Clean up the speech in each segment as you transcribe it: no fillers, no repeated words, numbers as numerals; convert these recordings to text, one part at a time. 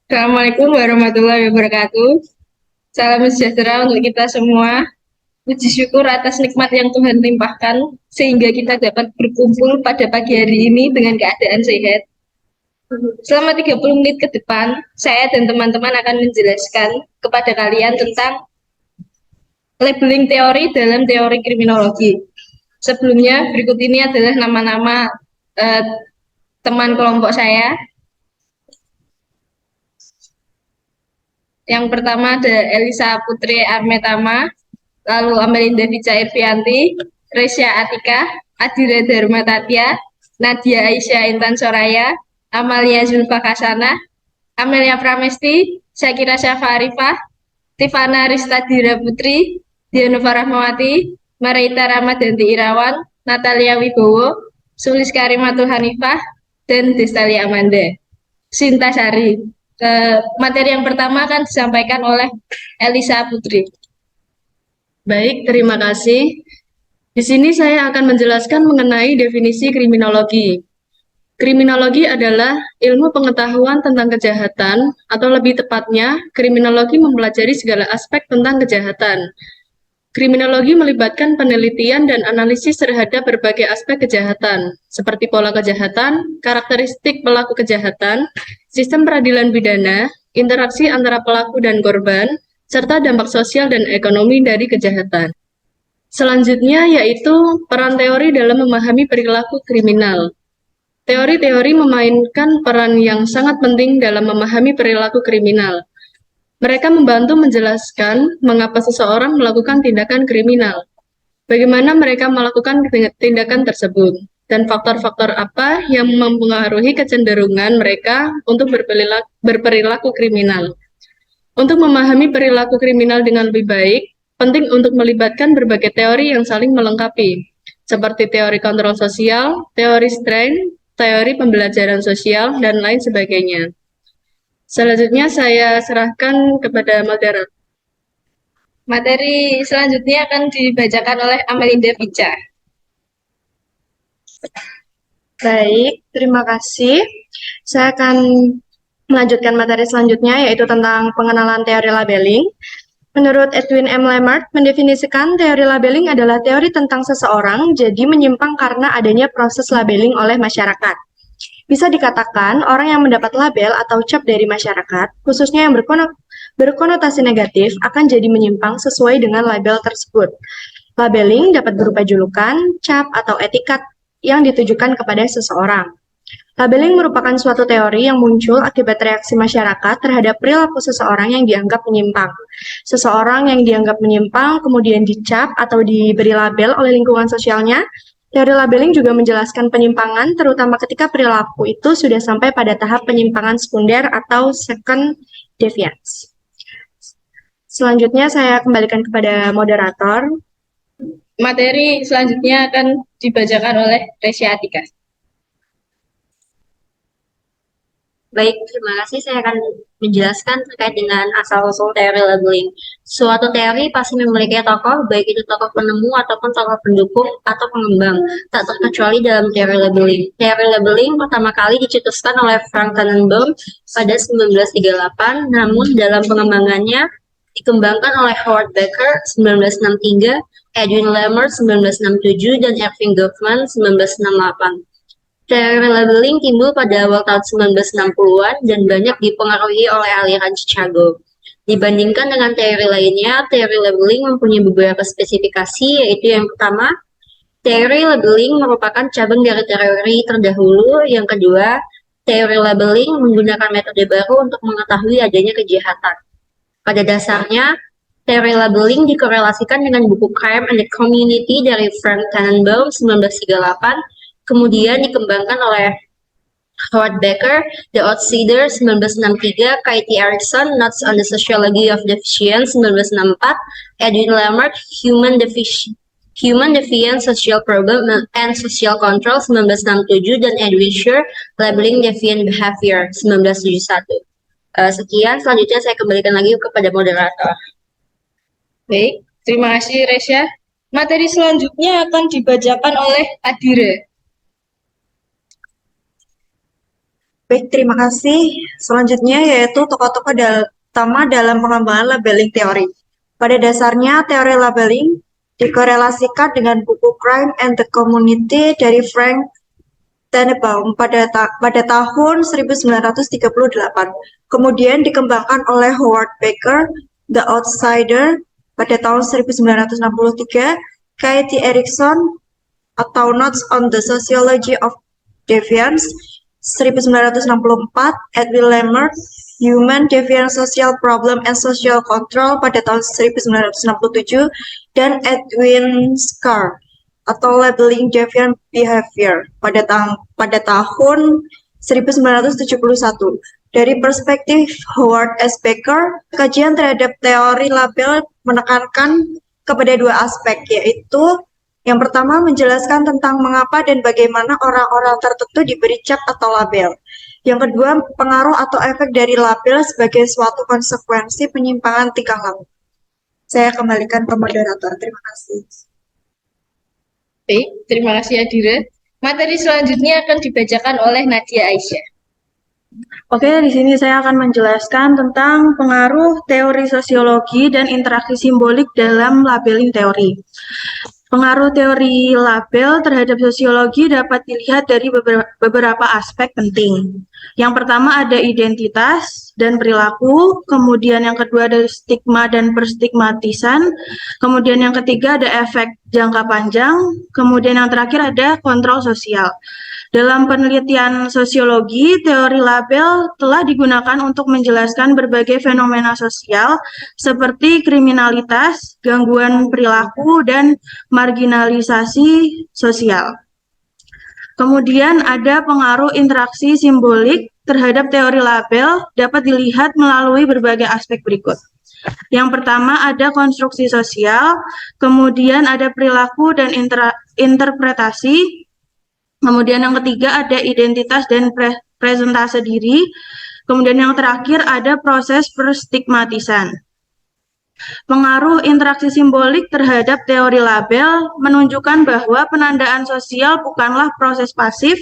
Assalamualaikum warahmatullahi wabarakatuh. Salam sejahtera untuk kita semua. Puji syukur atas nikmat yang Tuhan limpahkan sehingga kita dapat berkumpul pada pagi hari ini dengan keadaan sehat. Selama 30 menit ke depan, saya dan teman-teman akan menjelaskan kepada kalian tentang labeling teori dalam teori kriminologi. Sebelumnya, berikut ini adalah nama-nama eh, teman kelompok saya. Yang pertama ada Elisa Putri Armetama, lalu Amelinda Vica Irvianti, Resya Atika, Adira Dharma Tatya, Nadia Aisyah Intan Soraya, Amalia Zulfa Kasana, Amelia Pramesti, Syakira Syafa Arifah, Tifana Ristadira Putri, Dianova Rahmawati, Marita Ramadanti Irawan, Natalia Wibowo, Sulis Karimatul Hanifah, dan Destali Amanda. Sinta Sari. Materi yang pertama akan disampaikan oleh Elisa Putri. Baik, terima kasih. Di sini saya akan menjelaskan mengenai definisi kriminologi. Kriminologi adalah ilmu pengetahuan tentang kejahatan, atau lebih tepatnya, kriminologi mempelajari segala aspek tentang kejahatan. Kriminologi melibatkan penelitian dan analisis terhadap berbagai aspek kejahatan, seperti pola kejahatan, karakteristik pelaku kejahatan, sistem peradilan pidana, interaksi antara pelaku dan korban, serta dampak sosial dan ekonomi dari kejahatan. Selanjutnya yaitu peran teori dalam memahami perilaku kriminal. Teori-teori memainkan peran yang sangat penting dalam memahami perilaku kriminal. Mereka membantu menjelaskan mengapa seseorang melakukan tindakan kriminal, bagaimana mereka melakukan tindakan tersebut, dan faktor-faktor apa yang mempengaruhi kecenderungan mereka untuk berperilaku kriminal. Untuk memahami perilaku kriminal dengan lebih baik, penting untuk melibatkan berbagai teori yang saling melengkapi, seperti teori kontrol sosial, teori strength, teori pembelajaran sosial, dan lain sebagainya. Selanjutnya saya serahkan kepada moderator. Materi selanjutnya akan dibacakan oleh Amelinda Vica. Baik, terima kasih. Saya akan melanjutkan materi selanjutnya, yaitu tentang pengenalan teori labeling. Menurut Edwin M. Lemert, mendefinisikan teori labeling adalah teori tentang seseorang jadi menyimpang karena adanya proses labeling oleh masyarakat. Bisa dikatakan, orang yang mendapat label atau cap dari masyarakat, khususnya yang berkonotasi negatif, akan jadi menyimpang sesuai dengan label tersebut. Labeling dapat berupa julukan, cap, atau etikat yang ditujukan kepada seseorang. Labeling merupakan suatu teori yang muncul akibat reaksi masyarakat terhadap perilaku seseorang yang dianggap menyimpang. Seseorang yang dianggap menyimpang kemudian dicap atau diberi label oleh lingkungan sosialnya. Teori labeling juga menjelaskan penyimpangan, terutama ketika perilaku itu sudah sampai pada tahap penyimpangan sekunder atau second deviance. Selanjutnya saya kembalikan kepada moderator. Materi selanjutnya akan dibacakan oleh Resya Atika. Baik, terima kasih. Saya akan menjelaskan terkait dengan asal-usul teori labeling. Suatu teori pasti memiliki tokoh, baik itu tokoh penemu ataupun tokoh pendukung atau pengembang, tak terkecuali dalam teori labeling. Teori labeling pertama kali dicetuskan oleh Frank Tannenbaum pada 1938, namun dalam pengembangannya dikembangkan oleh Howard Becker 1963, Edwin Lemert 1967, dan Erving Goffman 1968. Teori labeling timbul pada awal tahun 1960-an dan banyak dipengaruhi oleh aliran Chicago. Dibandingkan dengan teori lainnya, teori labeling mempunyai beberapa spesifikasi, yaitu yang pertama, teori labeling merupakan cabang dari teori terdahulu. Yang kedua, teori labeling menggunakan metode baru untuk mengetahui adanya kejahatan. Pada dasarnya, teori labeling dikorelasikan dengan buku Crime and the Community dari Frank Tannenbaum 1938, kemudian dikembangkan oleh Howard Becker, The Outsider 1963, Katie Erickson, Notes on the Sociology of Defiance 1964, Edwin Lemert, Human Defiance, Social Problem and Social Control 1967, dan Edwin Sher, Labeling Deviant Behavior 1971. Sekian, selanjutnya saya kembalikan lagi kepada moderator. Baik, terima kasih Resya. Materi selanjutnya akan dibacakan oleh Adira. Baik, terima kasih. Selanjutnya yaitu tokoh-tokoh utama dalam pengembangan labeling teori. Pada dasarnya, teori labeling dikorelasikan dengan buku Crime and the Community dari Frank Tannenbaum pada tahun 1938. Kemudian dikembangkan oleh Howard Baker, The Outsider pada tahun 1963, K.T. Erickson atau Notes on the Sociology of Deviance 1964, Edwin Lemert, Human Deviance Social Problem and Social Control pada tahun 1967, dan Edwin Scar atau Labeling Deviant Behavior pada tahun 1971. Dari perspektif Howard S. Baker, kajian terhadap teori label menekankan kepada dua aspek, yaitu yang pertama menjelaskan tentang mengapa dan bagaimana orang-orang tertentu diberi cap atau label. Yang kedua, pengaruh atau efek dari label sebagai suatu konsekuensi penyimpangan tingkah laku. Saya kembalikan ke moderator. Terima kasih. Baik, terima kasih Adira. Materi selanjutnya akan dibacakan oleh Nadia Aisyah. Oke, di sini saya akan menjelaskan tentang pengaruh teori sosiologi dan interaksi simbolik dalam labeling teori. Pengaruh teori label terhadap sosiologi dapat dilihat dari beberapa aspek penting. Yang pertama ada identitas dan perilaku, kemudian yang kedua ada stigma dan perstigmatisan, kemudian yang ketiga ada efek jangka panjang, kemudian yang terakhir ada kontrol sosial. Dalam penelitian sosiologi, teori label telah digunakan untuk menjelaskan berbagai fenomena sosial seperti kriminalitas, gangguan perilaku, dan marginalisasi sosial. Kemudian ada pengaruh interaksi simbolik terhadap teori label dapat dilihat melalui berbagai aspek berikut. Yang pertama ada konstruksi sosial, kemudian ada perilaku dan interpretasi, kemudian yang ketiga ada identitas dan presentase diri, kemudian yang terakhir ada proses perstigmatisan. Pengaruh interaksi simbolik terhadap teori label menunjukkan bahwa penandaan sosial bukanlah proses pasif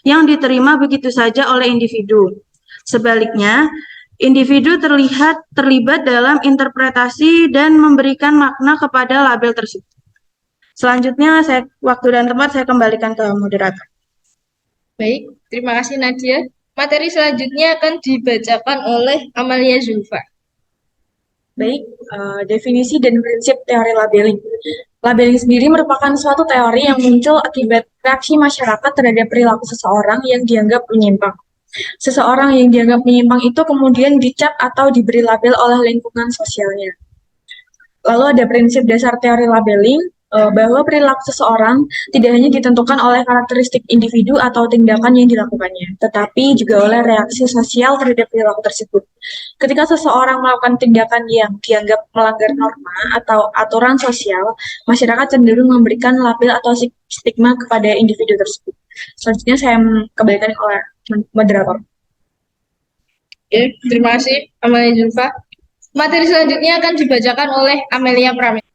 yang diterima begitu saja oleh individu. Sebaliknya, individu terlibat dalam interpretasi dan memberikan makna kepada label tersebut. Selanjutnya, waktu dan tempat saya kembalikan ke moderator. Baik, terima kasih Nadia. Materi selanjutnya akan dibacakan oleh Amalia Zulfa. Baik, definisi dan prinsip teori labeling. Labeling sendiri merupakan suatu teori yang muncul akibat reaksi masyarakat terhadap perilaku seseorang yang dianggap menyimpang. Seseorang yang dianggap menyimpang itu kemudian dicap atau diberi label oleh lingkungan sosialnya. Lalu ada prinsip dasar teori labeling, bahwa perilaku seseorang tidak hanya ditentukan oleh karakteristik individu atau tindakan yang dilakukannya, tetapi juga oleh reaksi sosial terhadap perilaku tersebut. Ketika seseorang melakukan tindakan yang dianggap melanggar norma atau aturan sosial, masyarakat cenderung memberikan label atau stigma kepada individu tersebut. Selanjutnya saya kembalikan oleh moderator. Oke, terima kasih Amalia Zulfa. Materi selanjutnya akan dibacakan oleh Amelia Pramila.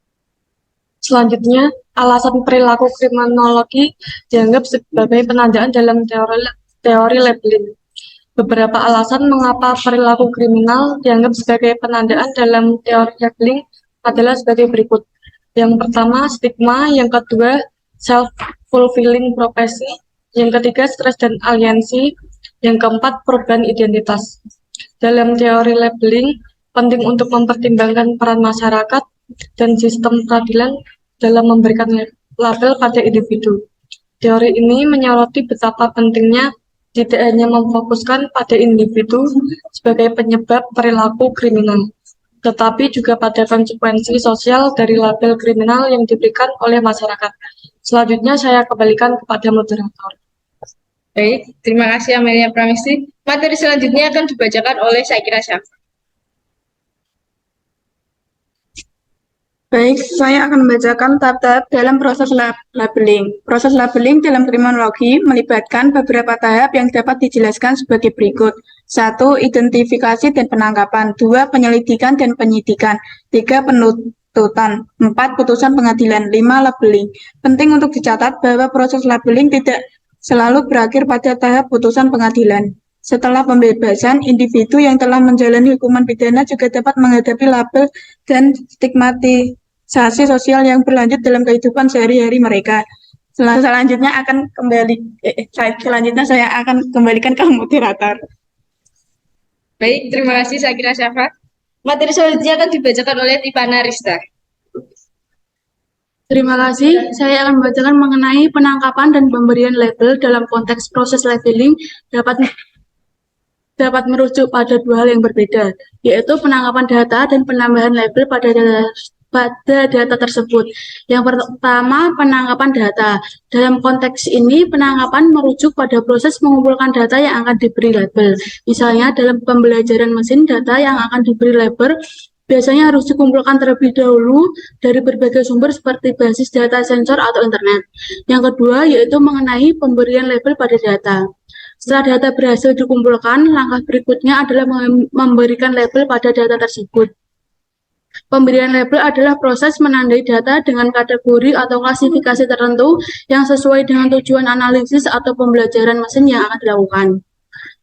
Selanjutnya, alasan perilaku kriminologi dianggap sebagai penandaan dalam teori labeling. Beberapa alasan mengapa perilaku kriminal dianggap sebagai penandaan dalam teori labeling adalah sebagai berikut. Yang pertama, stigma. Yang kedua, self-fulfilling prophecy. Yang ketiga, stres dan aliensi. Yang keempat, perubahan identitas. Dalam teori labeling, penting untuk mempertimbangkan peran masyarakat dan sistem peradilan dalam memberikan label pada individu. Teori ini menyoroti betapa pentingnya tidak hanya memfokuskan pada individu sebagai penyebab perilaku kriminal, tetapi juga pada konsekuensi sosial dari label kriminal yang diberikan oleh masyarakat. Selanjutnya saya kembalikan kepada moderator. Baik, terima kasih Amelia Pramesti. Materi selanjutnya akan dibacakan oleh Syakira Syafa. Baik, saya akan membacakan tahap-tahap dalam proses labeling. Proses labeling dalam kriminologi melibatkan beberapa tahap yang dapat dijelaskan sebagai berikut. 1. Identifikasi dan penangkapan. 2. Penyelidikan dan penyidikan. 3. Penuntutan. 4. Putusan pengadilan. 5. Labeling. Penting untuk dicatat bahwa proses labeling tidak selalu berakhir pada tahap putusan pengadilan. Setelah pembebasan, individu yang telah menjalani hukuman pidana juga dapat menghadapi label dan stigmatisasi sosial yang berlanjut dalam kehidupan sehari-hari mereka. Selanjutnya saya akan kembalikan ke moderator. Baik, terima kasih Sakira Syafa. Materi selanjutnya akan dibacakan oleh Tipana Rista. Terima kasih. Saya akan membacakan mengenai penangkapan dan pemberian label dalam konteks proses labeling dapat merujuk pada dua hal yang berbeda, yaitu penangkapan data dan penambahan label pada data tersebut. Yang pertama, penangkapan data. Dalam konteks ini, penangkapan merujuk pada proses mengumpulkan data yang akan diberi label. Misalnya, dalam pembelajaran mesin, data yang akan diberi label biasanya harus dikumpulkan terlebih dahulu dari berbagai sumber seperti basis data sensor atau internet. Yang kedua, yaitu mengenai pemberian label pada data. Setelah data berhasil dikumpulkan, langkah berikutnya adalah memberikan label pada data tersebut. Pemberian label adalah proses menandai data dengan kategori atau klasifikasi tertentu yang sesuai dengan tujuan analisis atau pembelajaran mesin yang akan dilakukan.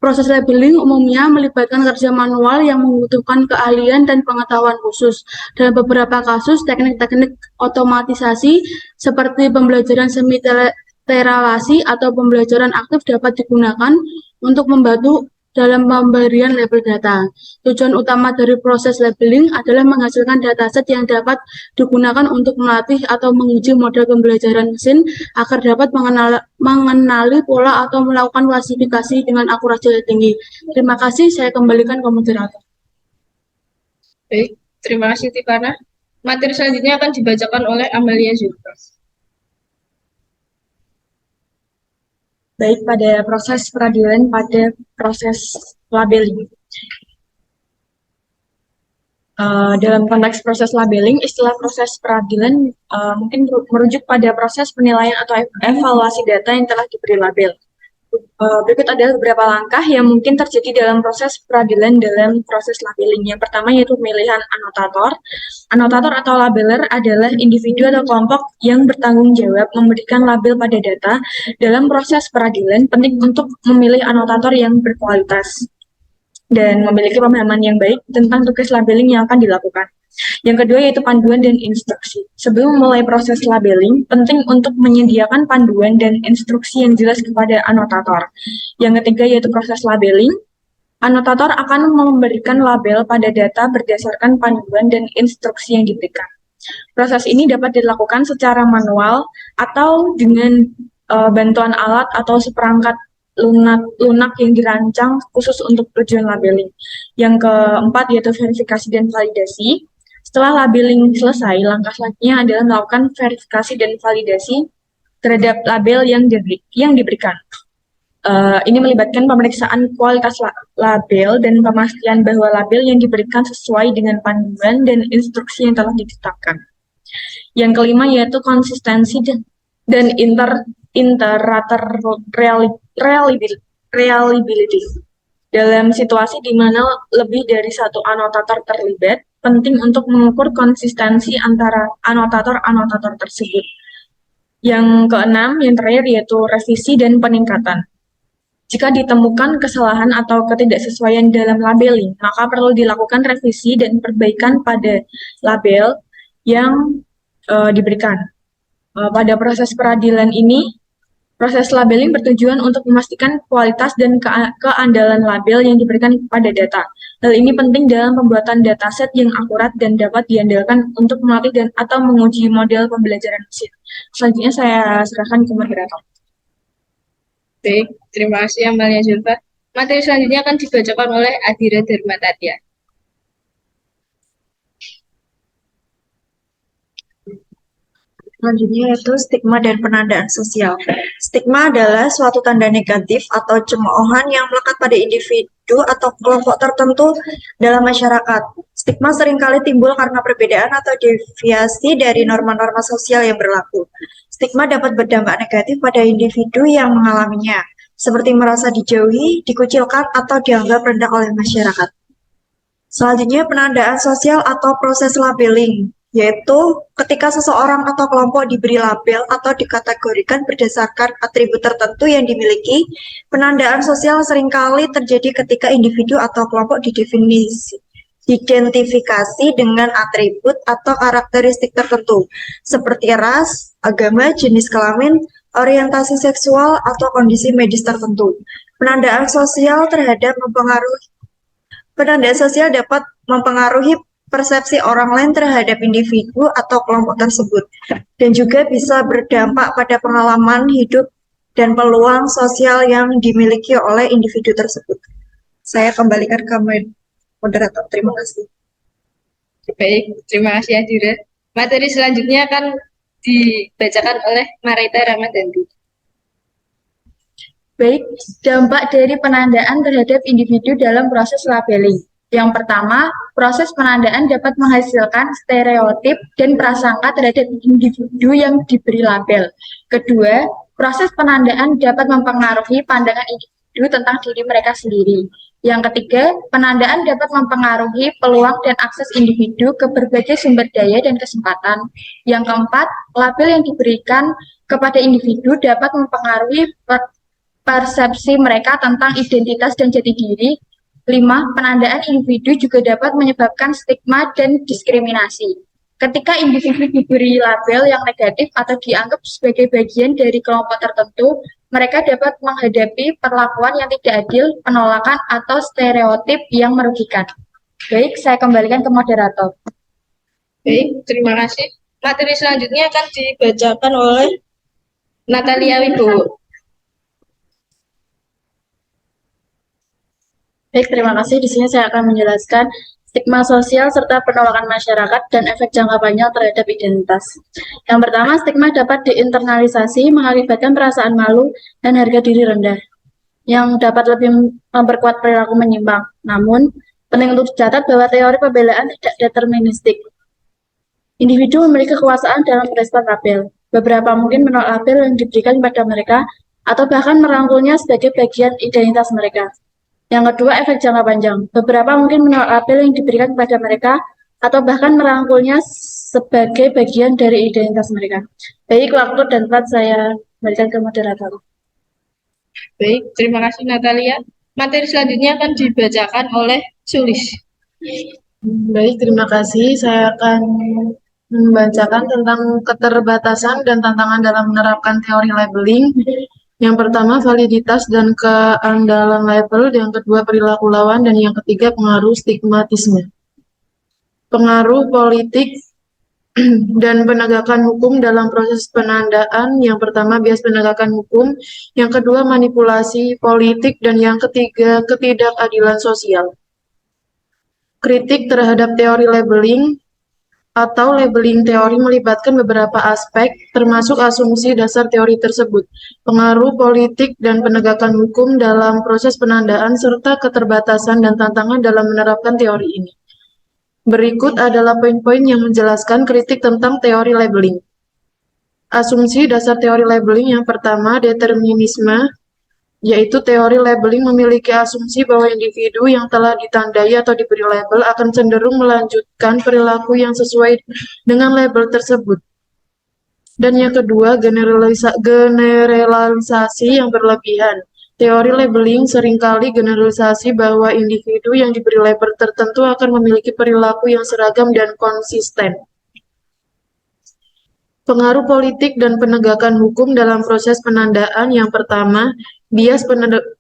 Proses labeling umumnya melibatkan kerja manual yang membutuhkan keahlian dan pengetahuan khusus. Dalam beberapa kasus, teknik-teknik otomatisasi seperti pembelajaran semi-teralasi atau pembelajaran aktif dapat digunakan untuk membantu dalam pemberian label data. Tujuan utama dari proses labeling adalah menghasilkan dataset yang dapat digunakan untuk melatih atau menguji model pembelajaran mesin agar dapat mengenali pola atau melakukan klasifikasi dengan akurasi yang tinggi. Terima kasih, saya kembalikan ke moderator. Baik, terima kasih Tipana. Materi selanjutnya akan dibacakan oleh Amalia Zulfa. Baik, pada proses peradilan, pada proses labeling. Dalam konteks proses labeling, istilah proses peradilan mungkin merujuk pada proses penilaian atau evaluasi data yang telah diberi label. Berikut adalah beberapa langkah yang mungkin terjadi dalam proses peradilan dalam proses labeling. Yang pertama yaitu pemilihan anotator. Anotator atau labeler adalah individu atau kelompok yang bertanggung jawab memberikan label pada data. Dalam proses peradilan, penting untuk memilih anotator yang berkualitas dan memiliki pemahaman yang baik tentang tugas labeling yang akan dilakukan. Yang kedua yaitu panduan dan instruksi. Sebelum mulai proses labeling, penting untuk menyediakan panduan dan instruksi yang jelas kepada anotator. Yang ketiga yaitu proses labeling. Anotator akan memberikan label pada data berdasarkan panduan dan instruksi yang diberikan. Proses ini dapat dilakukan secara manual atau dengan bantuan alat atau seperangkat lunak yang dirancang khusus untuk tujuan labeling. Yang keempat yaitu verifikasi dan validasi. Setelah labeling selesai, langkah selanjutnya adalah melakukan verifikasi dan validasi terhadap label yang diberikan. Ini melibatkan pemeriksaan kualitas label dan pemastian bahwa label yang diberikan sesuai dengan panduan dan instruksi yang telah ditetapkan. Yang kelima yaitu konsistensi dan reliability. Dalam situasi di mana lebih dari satu anotator terlibat, penting untuk mengukur konsistensi antara anotator-anotator tersebut. Yang keenam, yang terakhir yaitu revisi dan peningkatan. Jika ditemukan kesalahan atau ketidaksesuaian dalam labeling, maka perlu dilakukan revisi dan perbaikan pada label yang diberikan. Pada proses peradilan ini, proses labeling bertujuan untuk memastikan kualitas dan keandalan label yang diberikan pada data. Hal ini penting dalam pembuatan dataset yang akurat dan dapat diandalkan untuk melatih atau menguji model pembelajaran mesin. Selanjutnya saya serahkan ke moderator. Baik, terima kasih Amalia Zulfa. Materi selanjutnya akan dibacakan oleh Adira Dharma Tatya. Selanjutnya yaitu stigma dan penandaan sosial. Stigma adalah suatu tanda negatif atau cemoohan yang melekat pada individu atau kelompok tertentu dalam masyarakat. Stigma seringkali timbul karena perbedaan atau deviasi dari norma-norma sosial yang berlaku. Stigma dapat berdampak negatif pada individu yang mengalaminya, seperti merasa dijauhi, dikucilkan, atau dianggap rendah oleh masyarakat. Selanjutnya, penandaan sosial atau proses labeling. yaitu ketika seseorang atau kelompok diberi label atau dikategorikan berdasarkan atribut tertentu yang dimiliki, penandaan sosial seringkali terjadi ketika individu atau kelompok diidentifikasi dengan atribut atau karakteristik tertentu, seperti ras, agama, jenis kelamin, orientasi seksual, atau kondisi medis tertentu. Penandaan sosial dapat mempengaruhi persepsi orang lain terhadap individu atau kelompok tersebut, dan juga bisa berdampak pada pengalaman hidup dan peluang sosial yang dimiliki oleh individu tersebut. Saya kembalikan ke moderator. Terima kasih. Baik, terima kasih Adira. Materi selanjutnya akan dibacakan oleh Marita Ramadhanti. Baik, dampak dari penandaan terhadap individu dalam proses labeling. Yang pertama, proses penandaan dapat menghasilkan stereotip dan prasangka terhadap individu yang diberi label. Kedua, proses penandaan dapat mempengaruhi pandangan individu tentang diri mereka sendiri. Yang ketiga, penandaan dapat mempengaruhi peluang dan akses individu ke berbagai sumber daya dan kesempatan. Yang keempat, label yang diberikan kepada individu dapat mempengaruhi persepsi mereka tentang identitas dan jati diri. 5. Penandaan individu juga dapat menyebabkan stigma dan diskriminasi. Ketika individu diberi label yang negatif atau dianggap sebagai bagian dari kelompok tertentu, mereka dapat menghadapi perlakuan yang tidak adil, penolakan, atau stereotip yang merugikan. Baik, saya kembalikan ke moderator. Baik, terima kasih. Materi selanjutnya akan dibacakan oleh Natalia Wibowo. Baik, terima kasih. Di sini saya akan menjelaskan stigma sosial serta penolakan masyarakat dan efek jangka panjang terhadap identitas. Yang pertama, stigma dapat diinternalisasi mengakibatkan perasaan malu dan harga diri rendah, yang dapat lebih memperkuat perilaku menyimpang. Namun, penting untuk dicatat bahwa teori pembelaan tidak deterministik. Individu memiliki kekuasaan dalam merespon label. Beberapa mungkin menolak label yang diberikan kepada mereka, atau bahkan merangkulnya sebagai bagian identitas mereka. Yang kedua, efek jangka panjang. Beberapa mungkin menolak label yang diberikan kepada mereka atau bahkan merangkulnya sebagai bagian dari identitas mereka. Baik, waktu dan tempat saya berikan ke moderator. Baik, terima kasih Natalia. Materi selanjutnya akan dibacakan oleh Sulis. Baik, terima kasih. Saya akan membacakan tentang keterbatasan dan tantangan dalam menerapkan teori labeling. Yang pertama, validitas dan keandalan label. Yang kedua, perilaku lawan. Dan yang ketiga, pengaruh stigmatisme. Pengaruh politik dan penegakan hukum dalam proses penandaan. Yang pertama, bias penegakan hukum. Yang kedua, manipulasi politik. Dan yang ketiga, ketidakadilan sosial. Kritik terhadap teori labeling atau labeling teori melibatkan beberapa aspek, termasuk asumsi dasar teori tersebut, pengaruh politik dan penegakan hukum dalam proses penandaan, serta keterbatasan dan tantangan dalam menerapkan teori ini. Berikut adalah poin-poin yang menjelaskan kritik tentang teori labeling. Asumsi dasar teori labeling yang pertama, determinisme, yaitu teori labeling memiliki asumsi bahwa individu yang telah ditandai atau diberi label akan cenderung melanjutkan perilaku yang sesuai dengan label tersebut. Dan yang kedua, generalisasi yang berlebihan. Teori labeling seringkali generalisasi bahwa individu yang diberi label tertentu akan memiliki perilaku yang seragam dan konsisten. Pengaruh politik dan penegakan hukum dalam proses penandaan. Yang pertama, bias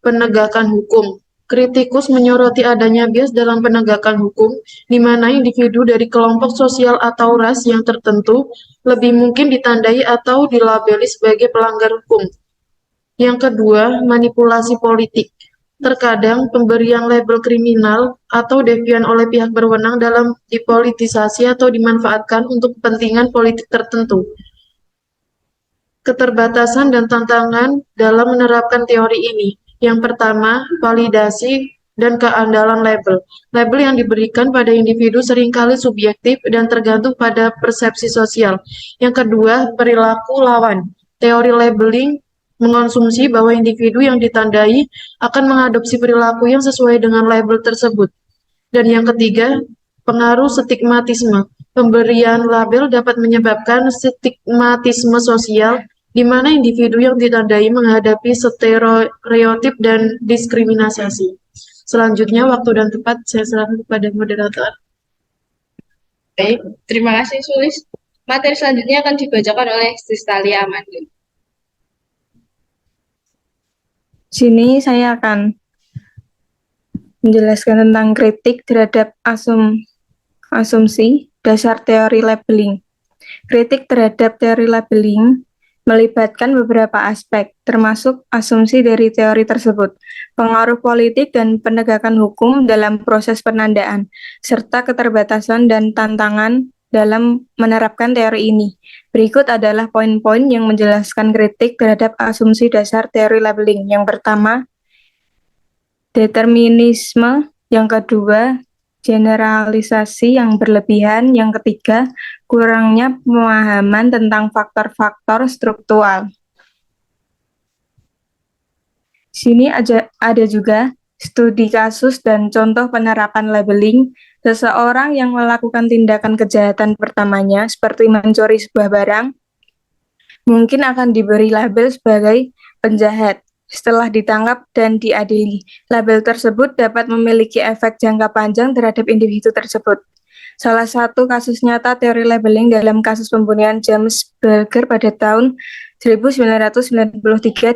penegakan hukum. Kritikus menyoroti adanya bias dalam penegakan hukum, di mana individu dari kelompok sosial atau ras yang tertentu lebih mungkin ditandai atau dilabeli sebagai pelanggar hukum. Yang kedua, manipulasi politik. Terkadang pemberian label kriminal atau devian oleh pihak berwenang dalam dipolitisasi atau dimanfaatkan untuk kepentingan politik tertentu. Keterbatasan dan tantangan dalam menerapkan teori ini. Yang pertama, validasi dan keandalan label. Label yang diberikan pada individu seringkali subjektif dan tergantung pada persepsi sosial. Yang kedua, perilaku lawan. Teori labeling mengonsumsi bahwa individu yang ditandai akan mengadopsi perilaku yang sesuai dengan label tersebut. Dan yang ketiga, pengaruh stigmatisme. Pemberian label dapat menyebabkan stigmatisme sosial, di mana individu yang ditandai menghadapi stereotip dan diskriminasi. Selanjutnya, waktu dan tempat saya serahkan kepada moderator. Baik, terima kasih Sulis. Materi selanjutnya akan dibacakan oleh Sistalia Amanda. Sini saya akan menjelaskan tentang kritik terhadap asumsi dasar teori labeling. Kritik terhadap teori labeling melibatkan beberapa aspek, termasuk asumsi dari teori tersebut, pengaruh politik dan penegakan hukum dalam proses penandaan, serta keterbatasan dan tantangan dalam menerapkan teori ini. Berikut adalah poin-poin yang menjelaskan kritik terhadap asumsi dasar teori labeling. Yang pertama, determinisme. Yang kedua, generalisasi yang berlebihan. Yang ketiga, kurangnya pemahaman tentang faktor-faktor struktural. Sini ada juga studi kasus dan contoh penerapan labeling. Seseorang yang melakukan tindakan kejahatan pertamanya, seperti mencuri sebuah barang, mungkin akan diberi label sebagai penjahat. Setelah ditangkap dan diadili, label tersebut dapat memiliki efek jangka panjang terhadap individu tersebut. Salah satu kasus nyata teori labeling dalam kasus pembunuhan James Bulger pada tahun 1993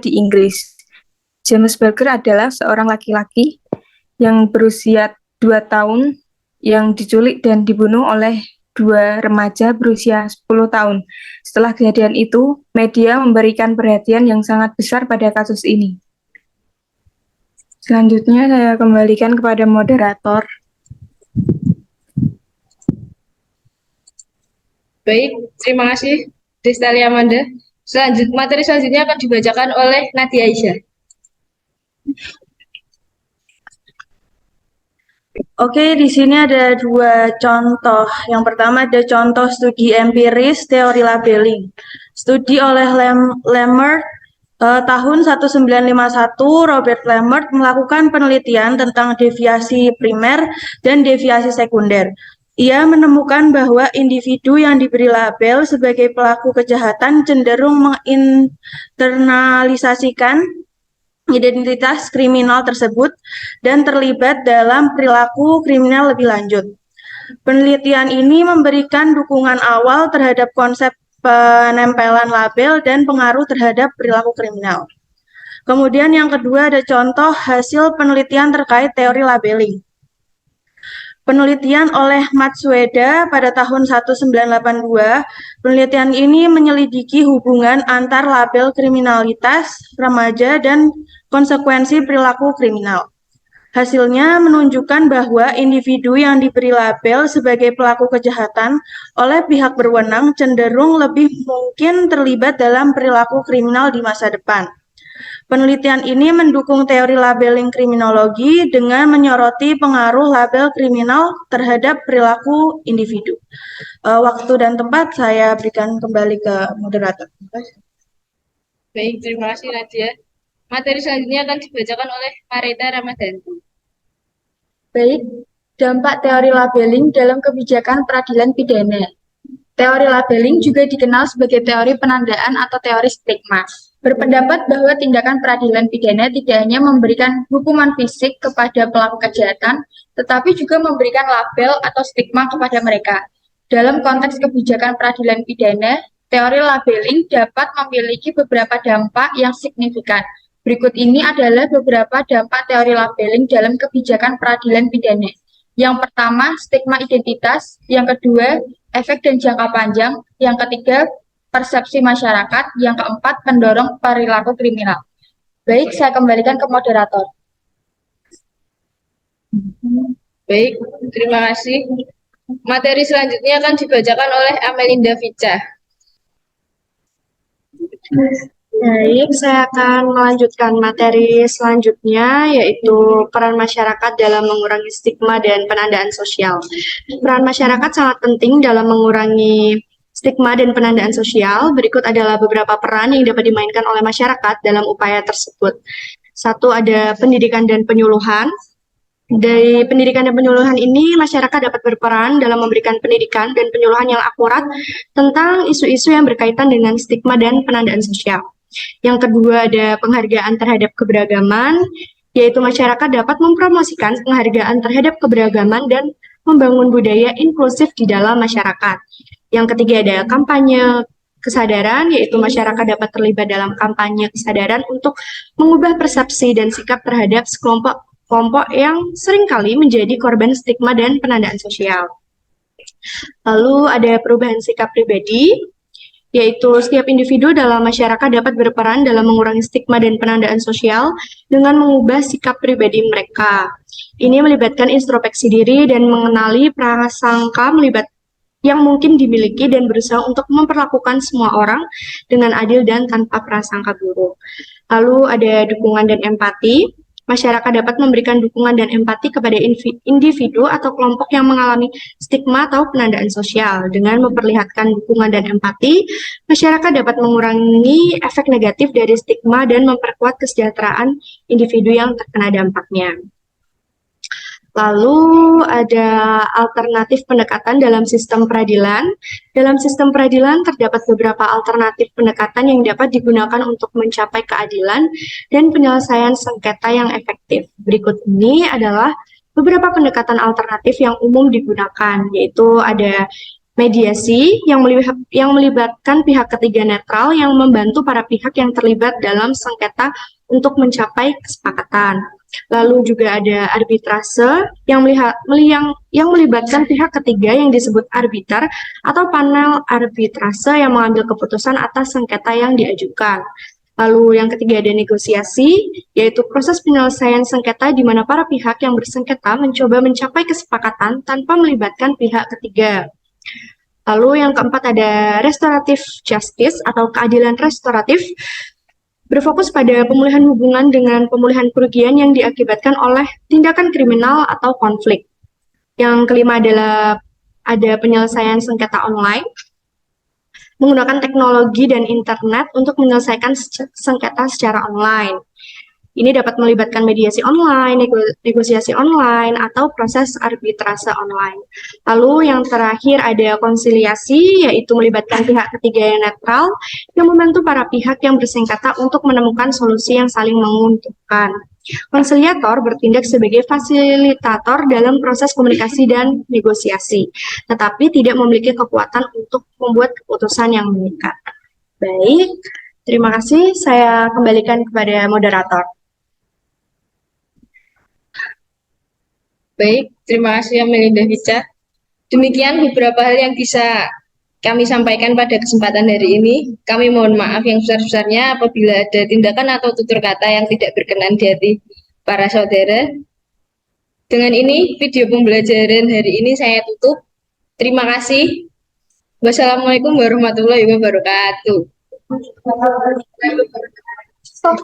di Inggris. James Bulger adalah seorang laki-laki yang berusia 2 tahun yang diculik dan dibunuh oleh 2 remaja berusia 10 tahun. Setelah kejadian itu, media memberikan perhatian yang sangat besar pada kasus ini. Selanjutnya saya kembalikan kepada moderator. Baik, terima kasih Sistalia Amanda. Materi selanjutnya akan dibacakan oleh Nadia Aisyah. Oke, di sini ada 2 contoh. Yang pertama ada contoh studi empiris teori labeling. Studi oleh Lemert tahun 1951, Robert Lemert melakukan penelitian tentang deviasi primer dan deviasi sekunder. Ia menemukan bahwa individu yang diberi label sebagai pelaku kejahatan cenderung menginternalisasikan identitas kriminal tersebut dan terlibat dalam perilaku kriminal lebih lanjut. Penelitian ini memberikan dukungan awal terhadap konsep penempelan label dan pengaruh terhadap perilaku kriminal. Kemudian yang kedua ada contoh hasil penelitian terkait teori labeling. Penelitian oleh Matsueda pada tahun 1982, penelitian ini menyelidiki hubungan antar label kriminalitas remaja dan konsekuensi perilaku kriminal. Hasilnya menunjukkan bahwa individu yang diberi label sebagai pelaku kejahatan oleh pihak berwenang cenderung lebih mungkin terlibat dalam perilaku kriminal di masa depan. Penelitian ini mendukung teori labeling kriminologi dengan menyoroti pengaruh label kriminal terhadap perilaku individu. Waktu dan tempat saya berikan kembali ke moderator. Baik, terima kasih Nadia. Materi selanjutnya akan dibacakan oleh Marita Ramadhanti. Baik, dampak teori labeling dalam kebijakan peradilan pidana. Teori labeling juga dikenal sebagai teori penandaan atau teori stigma. Berpendapat bahwa tindakan peradilan pidana tidak hanya memberikan hukuman fisik kepada pelaku kejahatan, tetapi juga memberikan label atau stigma kepada mereka. Dalam konteks kebijakan peradilan pidana, teori labeling dapat memiliki beberapa dampak yang signifikan. Berikut ini adalah beberapa dampak teori labeling dalam kebijakan peradilan pidana. Yang pertama, stigma identitas. Yang kedua, efek dan jangka panjang. Yang ketiga, persepsi masyarakat. Yang keempat, pendorong perilaku kriminal. Baik, saya kembalikan ke moderator. Baik, terima kasih. Materi selanjutnya akan dibacakan oleh Amelinda Vica. Baik, saya akan melanjutkan materi selanjutnya, yaitu peran masyarakat dalam mengurangi stigma dan penandaan sosial. Peran masyarakat sangat penting dalam mengurangi stigma dan penandaan sosial. Berikut adalah beberapa peran yang dapat dimainkan oleh masyarakat dalam upaya tersebut. 1, ada pendidikan dan penyuluhan. Dari pendidikan dan penyuluhan ini, masyarakat dapat berperan dalam memberikan pendidikan dan penyuluhan yang akurat tentang isu-isu yang berkaitan dengan stigma dan penandaan sosial. Yang kedua, ada penghargaan terhadap keberagaman, yaitu masyarakat dapat mempromosikan penghargaan terhadap keberagaman dan membangun budaya inklusif di dalam masyarakat. Yang ketiga, ada kampanye kesadaran, yaitu masyarakat dapat terlibat dalam kampanye kesadaran untuk mengubah persepsi dan sikap terhadap sekelompok kelompok yang seringkali menjadi korban stigma dan penandaan sosial. Lalu ada perubahan sikap pribadi, yaitu setiap individu dalam masyarakat dapat berperan dalam mengurangi stigma dan penandaan sosial dengan mengubah sikap pribadi mereka. Ini melibatkan introspeksi diri dan mengenali prasangka yang mungkin dimiliki dan berusaha untuk memperlakukan semua orang dengan adil dan tanpa prasangka buruk. Lalu ada dukungan dan empati. Masyarakat dapat memberikan dukungan dan empati kepada individu atau kelompok yang mengalami stigma atau penandaan sosial. Dengan memperlihatkan dukungan dan empati, masyarakat dapat mengurangi efek negatif dari stigma dan memperkuat kesejahteraan individu yang terkena dampaknya. Lalu ada alternatif pendekatan dalam sistem peradilan. Dalam sistem peradilan terdapat beberapa alternatif pendekatan yang dapat digunakan untuk mencapai keadilan dan penyelesaian sengketa yang efektif. Berikut ini adalah beberapa pendekatan alternatif yang umum digunakan, yaitu ada mediasi yang melibatkan pihak ketiga netral yang membantu para pihak yang terlibat dalam sengketa untuk mencapai kesepakatan. Lalu juga ada arbitrase yang melibatkan pihak ketiga yang disebut arbiter atau panel arbitrase yang mengambil keputusan atas sengketa yang diajukan. Lalu yang ketiga ada negosiasi, yaitu proses penyelesaian sengketa di mana para pihak yang bersengketa mencoba mencapai kesepakatan tanpa melibatkan pihak ketiga. Lalu yang keempat ada restoratif justice atau keadilan restoratif, berfokus pada pemulihan hubungan dengan pemulihan kerugian yang diakibatkan oleh tindakan kriminal atau konflik. Yang kelima adalah ada penyelesaian sengketa online, menggunakan teknologi dan internet untuk menyelesaikan sengketa secara online. Ini dapat melibatkan mediasi online, negosiasi online, atau proses arbitrase online. Lalu yang terakhir ada konsiliasi, yaitu melibatkan pihak ketiga yang netral, yang membantu para pihak yang bersengketa untuk menemukan solusi yang saling menguntungkan. Konsiliator bertindak sebagai fasilitator dalam proses komunikasi dan negosiasi, tetapi tidak memiliki kekuatan untuk membuat keputusan yang mengikat. Baik, terima kasih. Saya kembalikan kepada moderator. Baik, terima kasih Amelinda Vica. Demikian beberapa hal yang bisa kami sampaikan pada kesempatan hari ini. Kami mohon maaf yang besar-besarnya apabila ada tindakan atau tutur kata yang tidak berkenan di hati para saudara. Dengan ini, video pembelajaran hari ini saya tutup. Terima kasih. Wassalamualaikum warahmatullahi wabarakatuh.